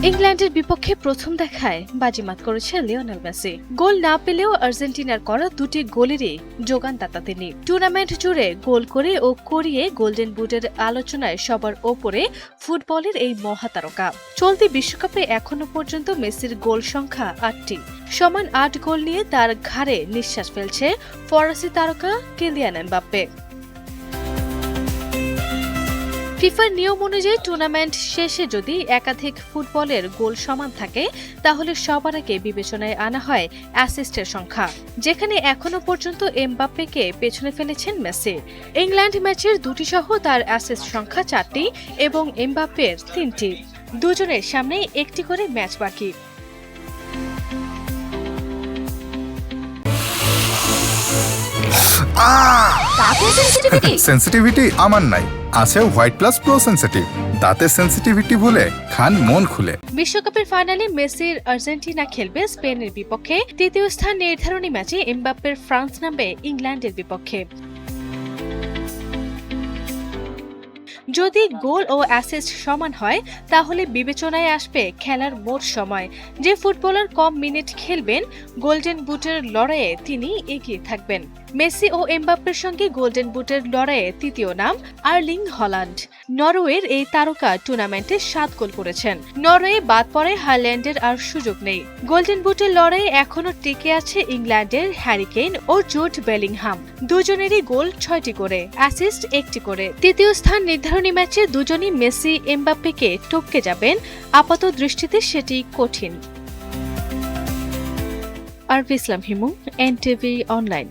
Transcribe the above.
ইংল্যান্ডের বিপক্ষে প্রথম দেখায় বাজিমাত করেছে লিওনেল মেসি। গোল না পেলেও আর্জেন্টিনার করা দুটি গোলেরই যোগানদাতা তিনি। টুর্নামেন্ট জুড়ে গোল করে ও করিয়ে গোল্ডেন বুটের আলোচনায় সবার ওপরে ফুটবলের এই মহাতারকা। চলতি বিশ্বকাপে এখনো পর্যন্ত মেসির গোল সংখ্যা ৮টি। সমান ৮ গোল নিয়ে তার ঘাড়ে নিঃশ্বাস ফেলছে ফরাসি তারকা কিলিয়ান এমবাপ্পে। ফিফার নিয়ম অনুযায়ী টুর্নামেন্ট শেষে যদি একাধিক ফুটবলের গোল সমান থাকে তাহলে সবার আগে বিবেচনায় আনা হয় অ্যাসিস্টের সংখ্যা, যেখানে এখনো পর্যন্ত এমবাপ্পেকে পেছনে ফেলেছেন মেসি। ইংল্যান্ড ম্যাচের দুটি সহ তার অ্যাসিস্ট সংখ্যা 4টি এবং এমবাপ্পের 3টি। দুজনের সামনে একটি করে ম্যাচ বাকি। সেন্সিটিভিটি আমার নাই, আছে হোয়াইট প্লাস প্রো সেন্সিটিভ। দাঁতের সেন্সিটিভিটি বলে খান মন খুলে। বিশ্বকাপের ফাইনালে মেসির আর্জেন্টিনা খেলবে স্পেনের বিপক্ষে। তৃতীয় স্থান নির্ধারণী ম্যাচে এমবাপ্পের ফ্রান্স নামবে ইংল্যান্ডের বিপক্ষে। যদি গোল ও অ্যাসিস্ট সমান হয় তাহলে বিবেচনায় আসবে খেলার মোট সময়। যে ফুটবলার কম মিনিট খেলবেন গোল্ডেন বুটের লড়াইয়ে তিনি এগিয়ে থাকবেন। মেসি ও এমবাপ্পের সঙ্গে গোল্ডেন বুটের লড়াইয়ে তৃতীয় নাম আর্লিং হল্যান্ড। নরওয়ের এই তারকা টুর্নামেন্টে 7 গোল করেছেন। নরওয়ে বাদ পড়ে হাইল্যান্ডের আর সুযোগ নেই। গোল্ডেন বুটের লড়াইয়ে এখনো টিকে আছে ইংল্যান্ডের হ্যারি কেইন ও জুড বেলিংহাম। দুজনেরই গোল 6টি করে, অ্যাসিস্ট 1টি করে। তৃতীয় স্থান নির্ধারণী ম্যাচে দুজনই মেসি এমবাপ্পেকে টপকে যাবেন। আপাত দৃষ্টিতে সেটি কঠিন। আরভি ইসলাম হিমু, এনটিভি অনলাইন।